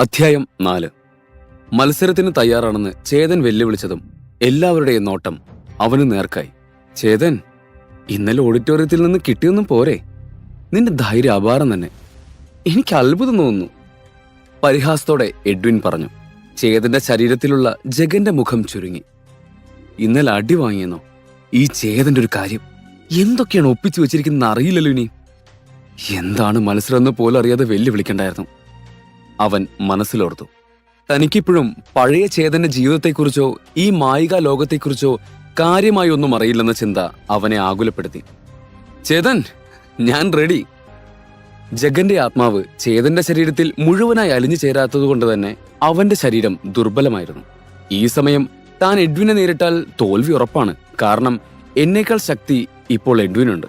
അധ്യായം 4. മത്സരത്തിന് തയ്യാറാണെന്ന് ചേതൻ വെല്ലുവിളിച്ചതും എല്ലാവരുടെയും നോട്ടം അവന് നേർക്കായി. ചേതൻ, ഇന്നലെ ഓഡിറ്റോറിയത്തിൽ നിന്ന് കിട്ടിയൊന്നും പോരെ? നിന്റെ ധൈര്യം അപാരം തന്നെ. എനിക്ക് അത്ഭുതം തോന്നുന്നു. പരിഹാസത്തോടെ എഡ്വിൻ പറഞ്ഞു. ചേതന്റെ ശരീരത്തിലുള്ള ജഗന്റെ മുഖം ചുരുങ്ങി. ഇന്നലെ അടി വാങ്ങിയെന്നോ? ഈ ചേതന്റെ ഒരു കാര്യം എന്തൊക്കെയാണ് ഒപ്പിച്ചു വെച്ചിരിക്കുന്നത് അറിയില്ലല്ലോ. ഇനി എന്താണ് മത്സരം എന്ന് പോലും അറിയാതെ വെല്ലുവിളിക്കണ്ടായിരുന്നു. അവൻ മനസ്സിലോർത്തു. തനിക്കിപ്പോഴും പഴയ ചേതന്റെ ജീവിതത്തെക്കുറിച്ചോ ഈ മായിക ലോകത്തെക്കുറിച്ചോ കാര്യമായി ഒന്നും അറിയില്ലെന്ന ചിന്ത അവനെ ആകുലപ്പെടുത്തി. ചേതൻ, ഞാൻ റെഡി. ജഗന്റെ ആത്മാവ് ചേതന്റെ ശരീരത്തിൽ മുഴുവനായി അലിഞ്ഞു ചേരാത്തതുകൊണ്ട് തന്നെ അവന്റെ ശരീരം ദുർബലമായിരുന്നു. ഈ സമയം താൻ എഡ്വിനെ നേരിട്ടാൽ തോൽവി ഉറപ്പാണ്. കാരണം എന്നേക്കാൾ ശക്തി ഇപ്പോൾ എഡ്വിനുണ്ട്.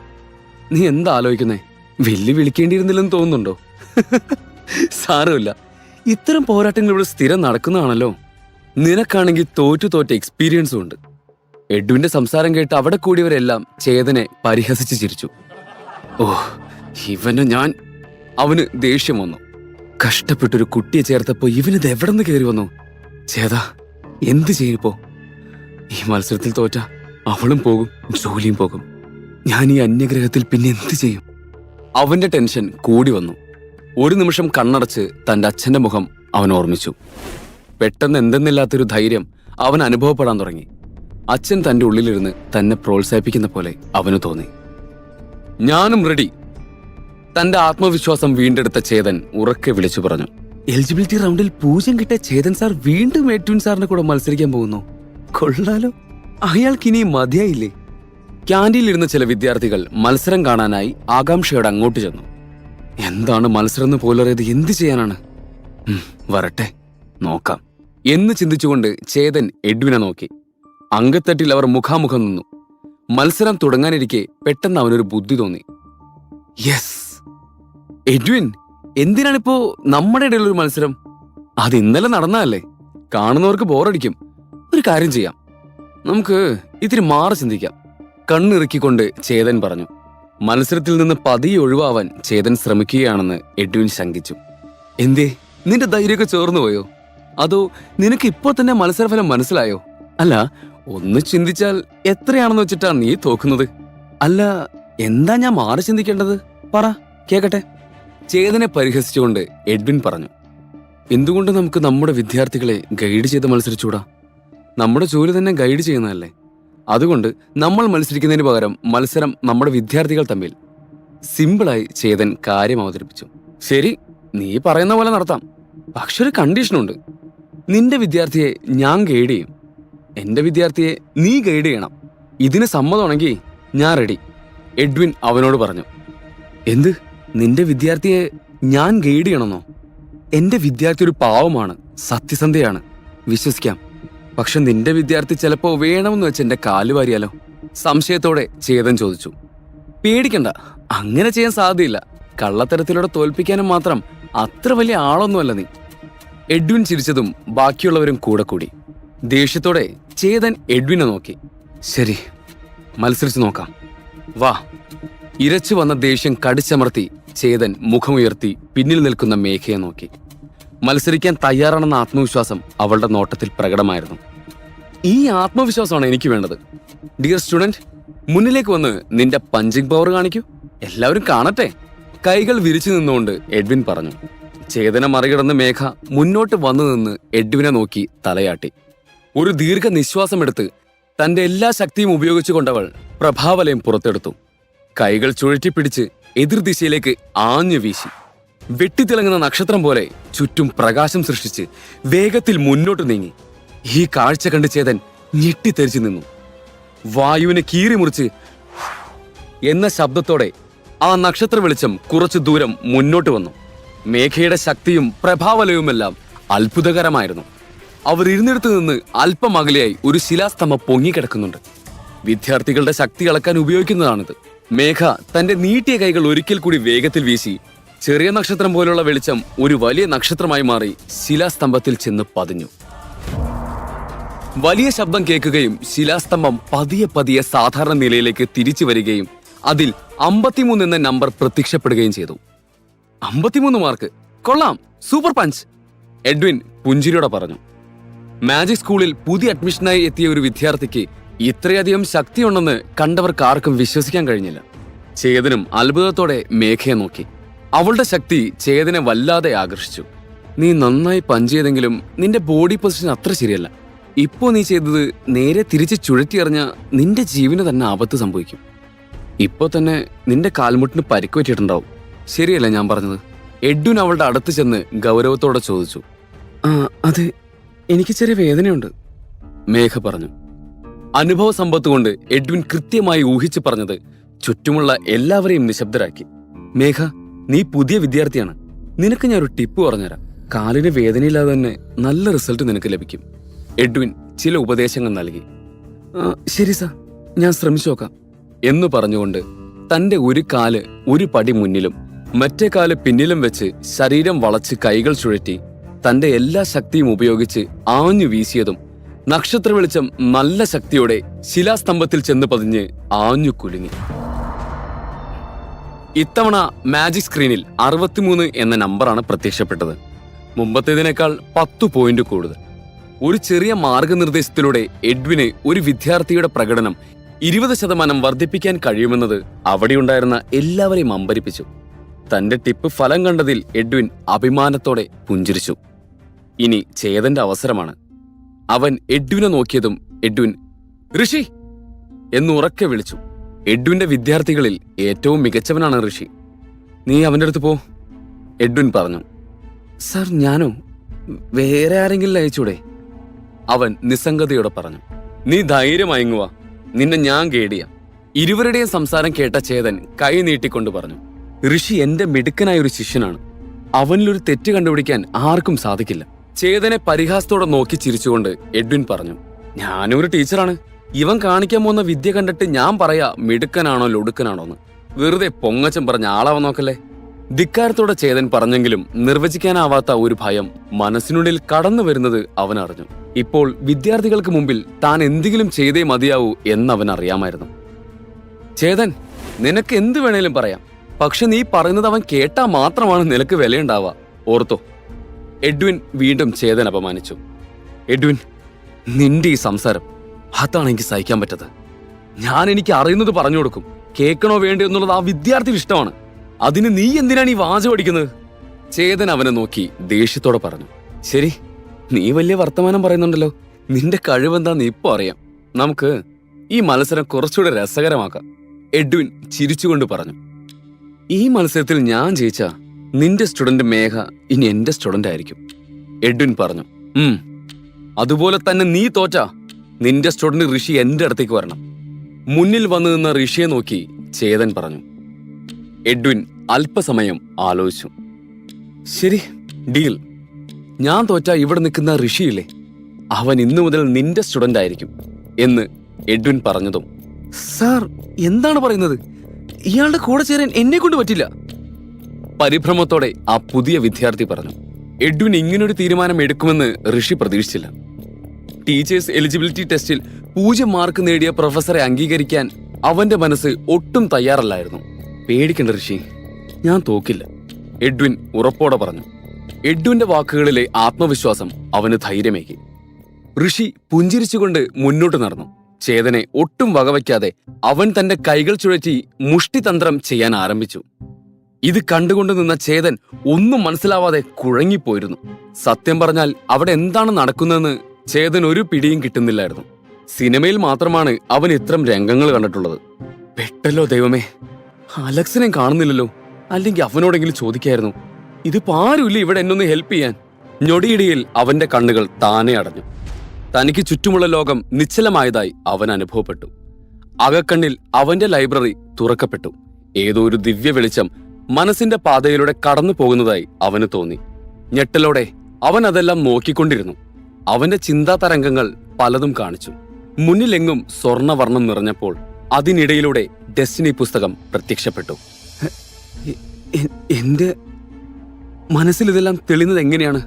നീ എന്താ ആലോചിക്കുന്നേ? വെല്ലുവിളിക്കേണ്ടിയിരുന്നില്ലെന്ന് തോന്നുന്നുണ്ടോ? സാരമില്ല, ഇത്തരം പോരാട്ടങ്ങൾ ഇവിടെ സ്ഥിരം നടക്കുന്നതാണല്ലോ. നിനക്കാണെങ്കിൽ തോറ്റു എക്സ്പീരിയൻസും ഉണ്ട്. എഡ്വിന്റെ സംസാരം കേട്ട് അവിടെ കൂടിയവരെല്ലാം ചേതനെ പരിഹസിച്ച് ചിരിച്ചു. ഓ, ഇവന് ഞാൻ... അവന് ദേഷ്യം വന്നു. കഷ്ടപ്പെട്ടൊരു കുട്ടിയെ ചേർത്തപ്പോ ഇവനിത് എവിടെ നിന്ന് കയറി വന്നു? ചേതാ, എന്ത് ചെയ്യിപ്പോ? ഈ മത്സരത്തിൽ തോറ്റ അവളും പോകും, ജോലിയും പോകും. ഞാൻ ഈ അന്യഗ്രഹത്തിൽ പിന്നെ എന്ത് ചെയ്യും? അവന്റെ ടെൻഷൻ കൂടി വന്നു. ഒരു നിമിഷം കണ്ണടച്ച് തന്റെ അച്ഛന്റെ മുഖം അവൻ ഓർമ്മിച്ചു. പെട്ടെന്ന് എന്തെന്നില്ലാത്തൊരു ധൈര്യം അവൻ അനുഭവപ്പെടാൻ തുടങ്ങി. അച്ഛൻ തന്റെ ഉള്ളിലിരുന്ന് തന്നെ പ്രോത്സാഹിപ്പിക്കുന്ന പോലെ അവന് തോന്നി. ഞാനും റെഡി. തന്റെ ആത്മവിശ്വാസം വീണ്ടെടുത്ത ചേതൻ ഉറക്കെ വിളിച്ചു പറഞ്ഞു. എലിജിബിലിറ്റി റൗണ്ടിൽ 0 കിട്ടിയ ചേതൻ സാർ വീണ്ടും എഡ്വിൻ സാറിന്റെ കൂടെ മത്സരിക്കാൻ പോകുന്നു. കൊള്ളാലോ, അയാൾക്കിനി മതിയായില്ലേ? ക്യാൻറ്റീനിലിരുന്ന ചില വിദ്യാർത്ഥികൾ മത്സരം കാണാനായി ആകാംക്ഷയോടെ അങ്ങോട്ട് ചെന്നു. എന്താണ് മത്സരം എന്ന് പോലറിയത് എന്ത് ചെയ്യാനാണ്? വരട്ടെ, നോക്കാം എന്ന് ചിന്തിച്ചുകൊണ്ട് ചേതൻ എഡ്വിനെ നോക്കി. അങ്കത്തട്ടിൽ അവർ മുഖാമുഖം നിന്നു. മത്സരം തുടങ്ങാനിരിക്കെ പെട്ടെന്ന് അവനൊരു ബുദ്ധി തോന്നി. യെസ്! എഡ്വിൻ, എന്തിനാണിപ്പോ നമ്മുടെ ഇടയിലൊരു മത്സരം? അത് ഇന്നലെ നടന്നതല്ലേ? കാണുന്നവർക്ക് ബോറടിക്കും. ഒരു കാര്യം ചെയ്യാം, നമുക്ക് ഇത്തിരി മാറി ചിന്തിക്കാം. കണ്ണിറുക്കിക്കൊണ്ട് ചേതൻ പറഞ്ഞു. മത്സരത്തിൽ നിന്ന് പതിയെ ഒഴിവാവാൻ ചേതൻ ശ്രമിക്കുകയാണെന്ന് എഡ്വിൻ ശങ്കിച്ചു. എന്തേ, നിന്റെ ധൈര്യമൊക്കെ ചോർന്നു പോയോ? അതോ നിനക്ക് ഇപ്പോ തന്നെ മത്സരഫലം മനസ്സിലായോ? അല്ല, ഒന്ന് ചിന്തിച്ചാൽ എത്രയാണെന്ന് വെച്ചിട്ടാ നീ തോക്കുന്നത്? അല്ല, എന്താ ഞാൻ മാറി ചിന്തിക്കേണ്ടത്? പറ, കേക്കട്ടെ. ചേതനെ പരിഹസിച്ചുകൊണ്ട് എഡ്വിൻ പറഞ്ഞു. എന്തുകൊണ്ട് നമുക്ക് നമ്മുടെ വിദ്യാർത്ഥികളെ ഗൈഡ് ചെയ്ത് മത്സരിച്ചൂടാ? നമ്മുടെ ജോലി തന്നെ ഗൈഡ് ചെയ്യുന്നതല്ലേ. അതുകൊണ്ട് നമ്മൾ മത്സരിക്കുന്നതിന് പകരം മത്സരം നമ്മുടെ വിദ്യാർത്ഥികൾ തമ്മിൽ. സിമ്പിളായി ചേതൻ കാര്യം അവതരിപ്പിച്ചു. ശരി, നീ പറയുന്ന പോലെ നടത്താം. പക്ഷെ ഒരു കണ്ടീഷനുണ്ട്. നിന്റെ വിദ്യാർത്ഥിയെ ഞാൻ ഗൈഡ് ചെയ്യും, എന്റെ വിദ്യാർത്ഥിയെ നീ ഗൈഡ് ചെയ്യണം. ഇതിന് സമ്മതമാണെങ്കിൽ ഞാൻ റെഡി, എഡ്വിൻ അവനോട് പറഞ്ഞു. എന്ത്? നിന്റെ വിദ്യാർത്ഥിയെ ഞാൻ ഗൈഡ് ചെയ്യണമെന്നോ? എന്റെ വിദ്യാർത്ഥി ഒരു പാവമാണ്, സത്യസന്ധയാണ്, വിശ്വസിക്കാം. പക്ഷെ നിന്റെ വിദ്യാർത്ഥി ചിലപ്പോ വേണമെന്ന് വെച്ച് എന്റെ കാല് വാരിയാലോ? സംശയത്തോടെ ചേതൻ ചോദിച്ചു. പേടിക്കണ്ട, അങ്ങനെ ചെയ്യാൻ സാധ്യയില്ല. കള്ളത്തരത്തിലൂടെ തോൽപ്പിക്കാനും മാത്രം അത്ര വലിയ ആളൊന്നുമല്ല നീ. എഡ്വിൻ ചിരിച്ചതും ബാക്കിയുള്ളവരും കൂടെ കൂടി. ദേഷ്യത്തോടെ ചേതൻ എഡ്വിനെ നോക്കി. ശരി, മത്സരിച്ചു നോക്കാം, വാ. ഇരച്ചു വന്ന ദേഷ്യം കടിച്ചമർത്തി ചേതൻ മുഖമുയർത്തി പിന്നിൽ നിൽക്കുന്ന മേഘയെ നോക്കി. മത്സരിക്കാൻ തയ്യാറാണെന്ന ആത്മവിശ്വാസം അവളുടെ നോട്ടത്തിൽ പ്രകടമായിരുന്നു. ഈ ആത്മവിശ്വാസമാണ് എനിക്ക് വേണ്ടത്. ഡിയർ സ്റ്റുഡന്റ്, മുന്നിലേക്ക് വന്ന് നിന്റെ പഞ്ചിങ് പവർ കാണിക്കൂ. എല്ലാവരും കാണട്ടെ. കൈകൾ വിരിച്ചു നിന്നുകൊണ്ട് എഡ്വിൻ പറഞ്ഞു. ചേതന മറികടന്ന് മേഘ മുന്നോട്ട് വന്നു നിന്ന് എഡ്വിനെ നോക്കി തലയാട്ടി. ഒരു ദീർഘ നിശ്വാസമെടുത്ത് തന്റെ എല്ലാ ശക്തിയും ഉപയോഗിച്ചുകൊണ്ടവൾ പ്രഭാവലയം പുറത്തെടുത്തു. കൈകൾ ചുഴറ്റിപ്പിടിച്ച് എതിർദിശയിലേക്ക് ആഞ്ഞു വീശി. വെട്ടിത്തിളങ്ങുന്ന നക്ഷത്രം പോലെ ചുറ്റും പ്രകാശം സൃഷ്ടിച്ച് വേഗത്തിൽ മുന്നോട്ട് നീങ്ങി. ഈ കാഴ്ച കണ്ട് ചേതൻ ഞെട്ടിത്തെറിച്ചു നിന്നു. വായുവിനെ കീറിമുറിച്ച് എന്ന ശബ്ദത്തോടെ ആ നക്ഷത്ര വെളിച്ചം കുറച്ചു ദൂരം മുന്നോട്ട് വന്നു. മേഘയുടെ ശക്തിയും പ്രഭാവലയുമെല്ലാം അത്ഭുതകരമായിരുന്നു. അവർ ഇരുന്നിടത്ത് നിന്ന് അല്പം അകലെയായി ഒരു ശിലാസ്തംഭം പൊങ്ങിക്കിടക്കുന്നുണ്ട്. വിദ്യാർത്ഥികളുടെ ശക്തി അളക്കാൻ ഉപയോഗിക്കുന്നതാണിത്. മേഘ തന്റെ നീട്ടിയ കൈകൾ ഒരിക്കൽ കൂടി വേഗത്തിൽ വീശി ചെറിയ നക്ഷത്രം പോലുള്ള വെളിച്ചം ഒരു വലിയ നക്ഷത്രമായി മാറി ശിലാസ്തംഭത്തിൽ ചെന്ന് പതിഞ്ഞു. വലിയ ശബ്ദം കേൾക്കുകയും ശിലാസ്തംഭം പതിയെ പതിയെ സാധാരണ നിലയിലേക്ക് തിരിച്ചു വരികയും അതിൽ 53 എന്ന നമ്പർ പ്രത്യക്ഷപ്പെടുകയും ചെയ്തു. 53 മാർക്ക്, കൊള്ളാം, സൂപ്പർ പഞ്ച്. എഡ്വിൻ പുഞ്ചിരിയോടെ പറഞ്ഞു. മാജിക് സ്കൂളിൽ പുതിയ അഡ്മിഷനായി എത്തിയ ഒരു വിദ്യാർത്ഥിക്ക് ഇത്രയധികം ശക്തിയുണ്ടെന്ന് കണ്ടവർക്ക് ആർക്കും വിശ്വസിക്കാൻ കഴിഞ്ഞില്ല. ചേതനും അത്ഭുതത്തോടെ മേഘയെ നോക്കി. അവളുടെ ശക്തി ചേതനെ വല്ലാതെ ആകർഷിച്ചു. നീ നന്നായി പഞ്ച് ചെയ്തെങ്കിലും നിന്റെ ബോഡി പൊസിഷൻ അത്ര ശരിയല്ല. ഇപ്പോ നീ ചെയ്തത് നേരെ തിരിച്ച് ചുഴറ്റിയെറിഞ്ഞ നിന്റെ ജീവന് തന്നെ ആപത്ത് സംഭവിക്കും. ഇപ്പോ തന്നെ നിന്റെ കാൽമുട്ടിന് പരിക്ക് പറ്റിയിട്ടുണ്ടാവും. ശരിയല്ല ഞാൻ പറഞ്ഞത്? എഡ്വിൻ അവളുടെ അടുത്ത് ചെന്ന് ഗൗരവത്തോടെ ചോദിച്ചു. അതെ, എനിക്ക് ചെറിയ വേദനയുണ്ട്, മേഘ പറഞ്ഞു. അനുഭവ സമ്പത്ത് കൊണ്ട് എഡ്വിൻ കൃത്യമായി ഊഹിച്ചു പറഞ്ഞത് ചുറ്റുമുള്ള എല്ലാവരെയും നിശബ്ദരാക്കി. മേഘ, നീ പുതിയ വിദ്യാർത്ഥിയാണ്. നിനക്ക് ഞാൻ ഒരു ടിപ്പ് പറഞ്ഞുതരാം. കാലിന് വേദനയില്ലാതെ തന്നെ നല്ല റിസൾട്ട് നിനക്ക് ലഭിക്കും. എഡ്വിൻ ചില ഉപദേശങ്ങൾ നൽകി. ശരി സാർ, ഞാൻ ശ്രമിച്ചു നോക്കാം എന്ന് പറഞ്ഞുകൊണ്ട് തന്റെ ഒരു കാല് ഒരു പടി മുന്നിലും മറ്റേ കാല് പിന്നിലും വെച്ച് ശരീരം വളച്ച് കൈകൾ ചുഴറ്റി തന്റെ എല്ലാ ശക്തിയും ഉപയോഗിച്ച് ആഞ്ഞു വീശിയതും നക്ഷത്ര വെളിച്ചം നല്ല ശക്തിയോടെ ശിലാസ്തംഭത്തിൽ ചെന്ന് പതിഞ്ഞ് ആഞ്ഞു കുലുങ്ങി. ഇത്തവണ മാജിക് സ്ക്രീനിൽ 63 എന്ന നമ്പറാണ് പ്രത്യക്ഷപ്പെട്ടത്. മുമ്പത്തേതിനേക്കാൾ 10 പോയിന്റ് കൂടുതൽ. ഒരു ചെറിയ മാർഗനിർദ്ദേശത്തിലൂടെ എഡ്വിന് ഒരു വിദ്യാർത്ഥിയുടെ പ്രകടനം 20% വർദ്ധിപ്പിക്കാൻ കഴിയുമെന്നത് അവിടെയുണ്ടായിരുന്ന എല്ലാവരെയും അമ്പരിപ്പിച്ചു. തന്റെ ടിപ്പ് ഫലം കണ്ടതിൽ എഡ്വിൻ അഭിമാനത്തോടെ പുഞ്ചിരിച്ചു. ഇനി ചേതന്റെ അവസരമാണ്. അവൻ എഡ്വിനെ നോക്കിയതും എഡ്വിൻ ഋഷി എന്നുറക്കെ വിളിച്ചു. എഡ്വിന്റെ വിദ്യാർത്ഥികളിൽ ഏറ്റവും മികച്ചവനാണ് ഋഷി. നീ അവന്റെ അടുത്ത് പോ, എഡ്വിൻ പറഞ്ഞു. സർ, ഞാനോ? വേറെ ആരെങ്കിലും അയച്ചൂടെ? അവൻ നിസ്സംഗതയോടെ പറഞ്ഞു. നീ ധൈര്യമയങ്ങുക, നിന്നെ ഞാൻ ഗൈഡ്. ഇരുവരുടെയും സംസാരം കേട്ട ചേതൻ കൈ നീട്ടിക്കൊണ്ട് പറഞ്ഞു. ഋഷി എന്റെ മിടുക്കനായ ഒരു ശിഷ്യനാണ്. അവനിലൊരു തെറ്റ് കണ്ടുപിടിക്കാൻ ആർക്കും സാധിക്കില്ല. ചേതനെ പരിഹാസത്തോടെ നോക്കി ചിരിച്ചുകൊണ്ട് എഡ്വിൻ പറഞ്ഞു. ഞാനൊരു ടീച്ചറാണ്. ഇവൻ കാണിക്കാൻ പോകുന്ന വിദ്യ കണ്ടിട്ട് ഞാൻ പറയാ മിടുക്കനാണോ ലൊടുക്കനാണോന്ന്. വെറുതെ പൊങ്ങച്ചം പറഞ്ഞ ആളാവാൻ നോക്കല്ലേ. ധിക്കാരത്തോടെ ചേതൻ പറഞ്ഞെങ്കിലും നിർവചിക്കാനാവാത്ത ഒരു ഭയം മനസ്സിനുള്ളിൽ കടന്നു വരുന്നത് അവൻ അറിഞ്ഞു. ഇപ്പോൾ വിദ്യാർത്ഥികൾക്ക് മുമ്പിൽ താൻ എന്തെങ്കിലും ചെയ്തേ മതിയാവൂ എന്നവൻ അറിയാമായിരുന്നു. ചേതൻ, നിനക്ക് എന്ത് വേണേലും പറയാം. പക്ഷെ നീ പറയുന്നത് അവൻ കേട്ടാ മാത്രമാണ് നിനക്ക് വിലയുണ്ടാവുക, ഓർത്തോ. എഡ്വിൻ വീണ്ടും ചേതൻ അപമാനിച്ചു. എഡ്വിൻ, നിന്റെ ഈ സംസാരം അതാണ് എനിക്ക് സഹിക്കാൻ പറ്റത്. ഞാൻ എനിക്ക് അറിയുന്നത് പറഞ്ഞു കൊടുക്കും. കേൾക്കണോ വേണ്ടോ എന്നുള്ളത് ആ വിദ്യാർത്ഥിക്ക് ഇഷ്ടമാണ്. അതിന് നീ എന്തിനാണ് ഈ വാചകം അടിക്കുന്നത്? ചേതൻ അവനെ നോക്കി ദേഷ്യത്തോടെ പറഞ്ഞു. ശരി, നീ വലിയ വർത്തമാനം പറയുന്നുണ്ടല്ലോ. നിന്റെ കഴിവെന്താന്ന് ഇപ്പൊ അറിയാം. നമുക്ക് ഈ മത്സരം കുറച്ചുകൂടെ രസകരമാക്കാം, എഡ്വിൻ ചിരിച്ചുകൊണ്ട് പറഞ്ഞു. ഈ മത്സരത്തിൽ ഞാൻ ജയിച്ച നിന്റെ സ്റ്റുഡന്റ് മേഘ ഇനി എന്റെ സ്റ്റുഡന്റ് ആയിരിക്കും, എഡ്വിൻ പറഞ്ഞു. അതുപോലെ തന്നെ നീ തോറ്റാ നിന്റെ സ്റ്റുഡന്റ് ഋഷി എന്റെ അടുത്തേക്ക് വരണം. മുന്നിൽ വന്നു നിന്ന ഋഷിയെ നോക്കി ചേതൻ പറഞ്ഞു. എഡ്വിൻ അല്പസമയം ആലോചിച്ചു. ശരി, ഡീൽ. ഞാൻ തോറ്റാ ഇവിടെ നിൽക്കുന്ന ഋഷിയില്ലേ, അവൻ ഇന്നു മുതൽ നിന്റെ സ്റ്റുഡന്റ് ആയിരിക്കും എന്ന് എഡ്വിൻ പറഞ്ഞതും, സാർ എന്താണ് പറയുന്നത്? ഇയാളുടെ കൂടെ ചേരാൻ എന്നെ കൊണ്ട് പറ്റില്ല, പരിഭ്രമത്തോടെ ആ പുതിയ വിദ്യാർത്ഥി പറഞ്ഞു. എഡ്വിൻ ഇങ്ങനൊരു തീരുമാനം എടുക്കുമെന്ന് ഋഷി പ്രതീക്ഷിച്ചില്ല. ടീച്ചേഴ്സ് എലിജിബിലിറ്റി ടെസ്റ്റിൽ 0 മാർക്ക് നേടിയ പ്രൊഫസറെ അംഗീകരിക്കാൻ അവന്റെ മനസ്സ് ഒട്ടും തയ്യാറല്ലായിരുന്നു. പേടിക്കണ്ട ഋഷി, ഞാൻ തോക്കില്ല, എഡ്വിൻ ഉറപ്പോടെ പറഞ്ഞു. എഡ്വിന്റെ വാക്കുകളിലെ ആത്മവിശ്വാസം അവന് ധൈര്യമേകി. ഋഷി പുഞ്ചിരിച്ചുകൊണ്ട് മുന്നോട്ട് നടന്നു. ചേതനെ ഒട്ടും വകവയ്ക്കാതെ അവൻ തന്റെ കൈകൾ ചുഴറ്റി മുഷ്ടിതന്ത്രം ചെയ്യാൻ ആരംഭിച്ചു. ഇത് കണ്ടുകൊണ്ട് നിന്ന ചേതൻ ഒന്നും മനസ്സിലാവാതെ കുഴങ്ങിപ്പോയിരുന്നു. സത്യം പറഞ്ഞാൽ അവിടെ എന്താണ് നടക്കുന്നതെന്ന് ചേതൻ ഒരു പിടിയും കിട്ടുന്നില്ലായിരുന്നു. സിനിമയിൽ മാത്രമാണ് അവൻ ഇത്തരം രംഗങ്ങൾ കണ്ടിട്ടുള്ളത്. പെട്ടല്ലോ ദൈവമേ, അലക്സിനെ കാണുന്നില്ലല്ലോ. അല്ലെങ്കിൽ അവനോടെങ്കിലും ചോദിക്കായിരുന്നു. ഇതിപ്പോ ആരുമില്ല ഇവിടെ എന്നൊന്ന് ഹെൽപ്പ് ചെയ്യാൻ. ഞൊടിയിടയിൽ അവന്റെ കണ്ണുകൾ താനെ അടഞ്ഞു. തനിക്ക് ചുറ്റുമുള്ള ലോകം നിശ്ചലമായതായി അവൻ അനുഭവപ്പെട്ടു. അകക്കണ്ണിൽ അവന്റെ ലൈബ്രറി തുറക്കപ്പെട്ടു. ഏതോ ഒരു ദിവ്യ വെളിച്ചം മനസ്സിന്റെ പാതയിലൂടെ കടന്നു പോകുന്നതായി അവന് തോന്നി. ഞെട്ടലോടെ അവൻ അതെല്ലാം നോക്കിക്കൊണ്ടിരുന്നു. അവന്റെ ചിന്താ തരംഗങ്ങൾ പലതും കാണിച്ചു. മുന്നിലെങ്ങും സ്വർണവർണ്ണം നിറഞ്ഞപ്പോൾ അതിനിടയിലൂടെ ഡെസ്റ്റിനി പുസ്തകം പ്രത്യക്ഷപ്പെട്ടു. എന്റെ മനസ്സിൽ ഇതെല്ലാം തെളിയുന്നത് എങ്ങനെയാണ്?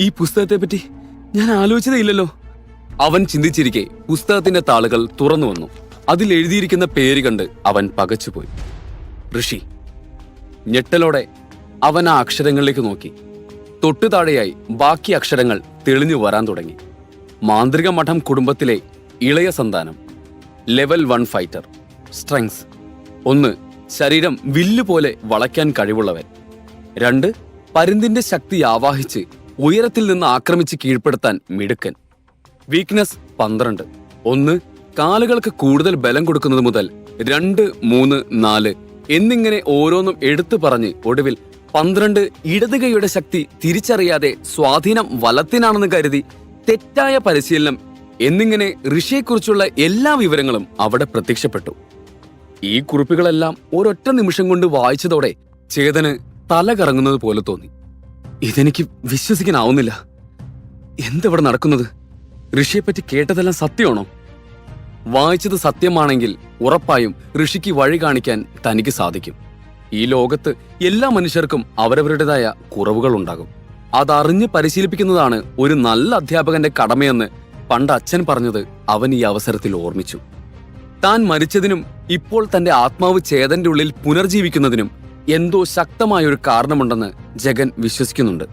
ഈ പുസ്തകത്തെപ്പറ്റി ഞാൻ ആലോചിച്ചതേ ഇല്ലല്ലോ. അവൻ ചിന്തിച്ചിരിക്കെ പുസ്തകത്തിന്റെ താളുകൾ തുറന്നു വന്നു. അതിൽ എഴുതിയിരിക്കുന്ന പേര് കണ്ട് അവൻ പകച്ചുപോയി. ഋഷി. ഞെട്ടലോടെ അവൻ ആ അക്ഷരങ്ങളിലേക്ക് നോക്കി. തൊട്ടു താഴെയായി ബാക്കി അക്ഷരങ്ങൾ തെളിഞ്ഞു വരാൻ തുടങ്ങി. മാന്ത്രിക മഠം കുടുംബത്തിലെ ഇളയ സന്താനം. Level 1 fighter. സ്ട്രെങ്സ് 1. ശരീരം വില്ലുപോലെ വളയ്ക്കാൻ കഴിവുള്ളവൻ. 2. പരുന്തിന്റെ ശക്തി ആവാഹിച്ച് ഉയരത്തിൽ നിന്ന് ആക്രമിച്ച് കീഴ്പ്പെടുത്താൻ മിടുക്കൻ. വീക്ക്നെസ് 12. 1. കാലുകൾക്ക് കൂടുതൽ ബലം കൊടുക്കുന്നത് മുതൽ 2, 3, 4 എന്നിങ്ങനെ ഓരോന്നും എടുത്തു പറഞ്ഞ് ഒടുവിൽ 12 ഇടതുകൈയുടെ ശക്തി തിരിച്ചറിയാതെ സ്വാധീനം വലത്തിനാണെന്ന് കരുതി തെറ്റായ പരിശീലനം എന്നിങ്ങനെ ഋഷിയെക്കുറിച്ചുള്ള എല്ലാ വിവരങ്ങളും അവിടെ പ്രത്യക്ഷപ്പെട്ടു. ഈ കുറിപ്പുകളെല്ലാം ഒരൊറ്റ നിമിഷം കൊണ്ട് വായിച്ചതോടെ ചേതന് തല കറങ്ങുന്നത് പോലെ തോന്നി. ഇതെനിക്ക് വിശ്വസിക്കാനാവുന്നില്ല. എന്തെവിടെ നടക്കുന്നത്? ഋഷിയെപ്പറ്റി കേട്ടതെല്ലാം സത്യമാണോ? വായിച്ചത് സത്യമാണെങ്കിൽ ഉറപ്പായും ഋഷിക്ക് വഴി കാണിക്കാൻ തനിക്ക് സാധിക്കും. ഈ ലോകത്ത് എല്ലാ മനുഷ്യർക്കും അവരവരുടേതായ കുറവുകളുണ്ടാകും. അതറിഞ്ഞ് പരിശീലിപ്പിക്കുന്നതാണ് ഒരു നല്ല അധ്യാപകന്റെ കടമയെന്ന് പണ്ട് അച്ഛൻ പറഞ്ഞത് അവൻ ഈ അവസരത്തിൽ ഓർമ്മിച്ചു. താൻ മരിച്ചതിനും ഇപ്പോൾ തന്റെ ആത്മാവ് ചേതന്റെ ഉള്ളിൽ പുനർജീവിക്കുന്നതിനും എന്തോ ശക്തമായൊരു കാരണമുണ്ടെന്ന് ജഗൻ വിശ്വസിക്കുന്നുണ്ട്.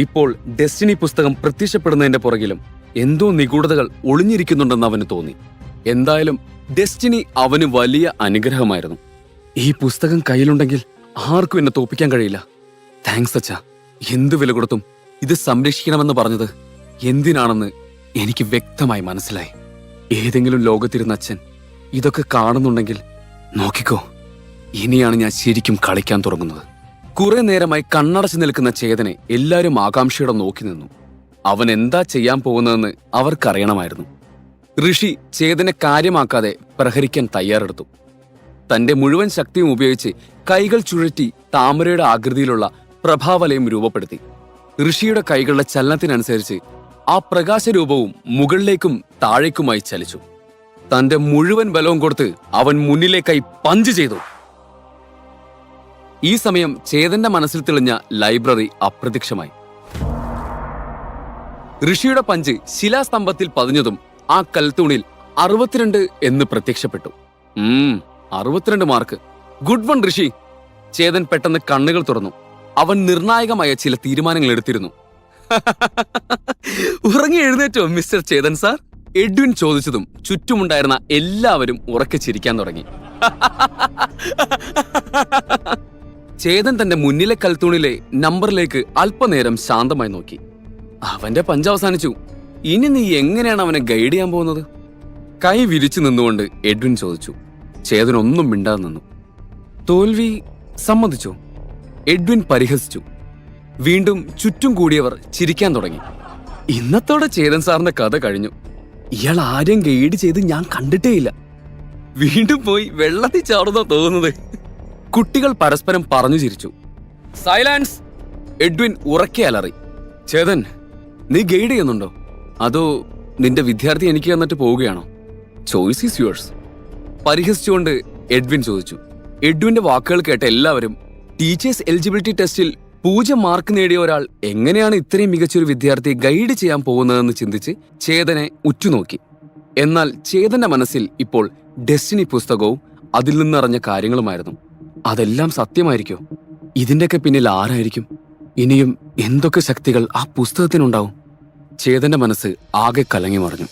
ഇപ്പോൾ ഡെസ്റ്റിനി പുസ്തകം പ്രത്യക്ഷപ്പെടുന്നതിന്റെ പുറകിലും എന്തോ നിഗൂഢതകൾ ഒളിഞ്ഞിരിക്കുന്നുണ്ടെന്ന് അവന് തോന്നി. എന്തായാലും ഡെസ്റ്റിനി അവന് വലിയ അനുഗ്രഹമായിരുന്നു. ഈ പുസ്തകം കയ്യിലുണ്ടെങ്കിൽ ആർക്കും എന്നെ തോപ്പിക്കാൻ കഴിയില്ല. താങ്ക്സ് അച്ഛാ. എന്തു വില കൊടുത്തും ഇത് സംരക്ഷിക്കണമെന്ന് പറഞ്ഞത് എന്തിനാണെന്ന് എനിക്ക് വ്യക്തമായി മനസ്സിലായി. ഏതെങ്കിലും ലോകത്തിരുന്ന അച്ഛൻ ഇതൊക്കെ കാണുന്നുണ്ടെങ്കിൽ നോക്കിക്കോ, ഇനിയാണ് ഞാൻ ശരിക്കും കളിക്കാൻ തുടങ്ങുന്നത്. കുറെ നേരമായി കണ്ണടച്ചു നിൽക്കുന്ന ചേതനെ എല്ലാവരും ആകാംക്ഷയോടെ നോക്കി നിന്നു. അവൻ എന്താ ചെയ്യാൻ പോകുന്നതെന്ന് അവർക്കറിയണമായിരുന്നു. ഋഷി ചേതനെ കാര്യമാക്കാതെ പ്രഹരിക്കാൻ തയ്യാറെടുത്തു. തന്റെ മുഴുവൻ ശക്തിയും ഉപയോഗിച്ച് കൈകൾ ചുഴറ്റി താമരയുടെ ആകൃതിയിലുള്ള പ്രഭാവലയം രൂപപ്പെടുത്തി. ഋഷിയുടെ കൈകളുടെ ചലനത്തിനനുസരിച്ച് ആ പ്രകാശരൂപവും മുകളിലേക്കും താഴേക്കുമായി ചലിച്ചു. തന്റെ മുഴുവൻ ബലവും കൊടുത്ത് അവൻ മുന്നിലേക്കായി പഞ്ച് ചെയ്തു. ഈ സമയം ചേതന്റെ മനസ്സിൽ തെളിഞ്ഞ ലൈബ്രറി അപ്രത്യക്ഷമായി. ഋഷിയുടെ പഞ്ച് ശിലാസ്തംഭത്തിൽ പതിഞ്ഞതും ആ കൽത്തൂണിൽ 62 എന്ന് പ്രത്യക്ഷപ്പെട്ടു. 62 മാർക്ക്. ഗുഡ് വൺ ഋഷി. ചേതൻ പെട്ടെന്ന് കണ്ണുകൾ തുറന്നു. അവൻ നിർണായകമായ ചില തീരുമാനങ്ങൾ എടുത്തിരുന്നു. ഉറങ്ങി എഴുന്നേറ്റോ മിസ്റ്റർ ചേതൻ സാർ? എഡ്വിൻ ചോദിച്ചതും ചുറ്റുമുണ്ടായിരുന്ന എല്ലാവരും ഉറക്കെ ചിരിക്കാൻ തുടങ്ങി. ചേതൻ തന്റെ മുന്നിലെ കൽത്തൂണിലെ നമ്പറിലേക്ക് അല്പനേരം ശാന്തമായി നോക്കി. അവന്റെ പഞ്ച് അവസാനിച്ചു. ഇനി നീ എങ്ങനെയാണ് അവനെ ഗൈഡ് ചെയ്യാൻ പോകുന്നത്? കൈ വിരിച്ചു നിന്നുകൊണ്ട് എഡ്വിൻ ചോദിച്ചു. ചേതൻ ഒന്നും മിണ്ടാതെ നിന്നു. തോൽവി സമ്മതിച്ചോ? എഡ്വിൻ പരിഹസിച്ചു. വീണ്ടും ചുറ്റും കൂടിയവർ ചിരിക്കാൻ തുടങ്ങി. ഇന്നത്തോടെ ചേതൻ സാറിന്റെ കഥ കഴിഞ്ഞു. ഇയാൾ ആരെയും ഗൈഡ് ചെയ്ത് ഞാൻ കണ്ടിട്ടേയില്ല. വീണ്ടും പോയി വെള്ളത്തിൽ ചാടുന്ന തോന്നുന്നത്. കുട്ടികൾ പരസ്പരം പറഞ്ഞു ചിരിച്ചു. സൈലൻസ്! എഡ്വിൻ ഉറക്കെ അലറി. ചേതൻ, നീ ഗൈഡ് ചെയ്യുന്നുണ്ടോ? അതോ നിന്റെ വിദ്യാർത്ഥി എനിക്ക് തന്നിട്ട് പോവുകയാണോ? Choice is yours. പരിഹസിച്ചുകൊണ്ട് എഡ്വിൻ ചോദിച്ചു. എഡ്വിന്റെ വാക്കുകൾ കേട്ട എല്ലാവരും ടീച്ചേഴ്സ് എലിജിബിലിറ്റി ടെസ്റ്റിൽ 0 മാർക്ക് നേടിയ ഒരാൾ എങ്ങനെയാണ് ഇത്രയും മികച്ചൊരു വിദ്യാർത്ഥിയെ ഗൈഡ് ചെയ്യാൻ പോകുന്നതെന്ന് ചിന്തിച്ച് ചേതനെ ഉറ്റുനോക്കി. എന്നാൽ ചേതന്റെ മനസ്സിൽ ഇപ്പോൾ ഡെസ്റ്റിനി പുസ്തകവും അതിൽ നിന്നറിഞ്ഞ കാര്യങ്ങളുമായിരുന്നു. അതെല്ലാം സത്യമായിരിക്കോ? ഇതിന്റെയൊക്കെ പിന്നിൽ ആരായിരിക്കും? ഇനിയും എന്തൊക്കെ ശക്തികൾ ആ പുസ്തകത്തിനുണ്ടാവും? ചേതന്റെ മനസ്സ് ആകെ കലങ്ങി മറിഞ്ഞു.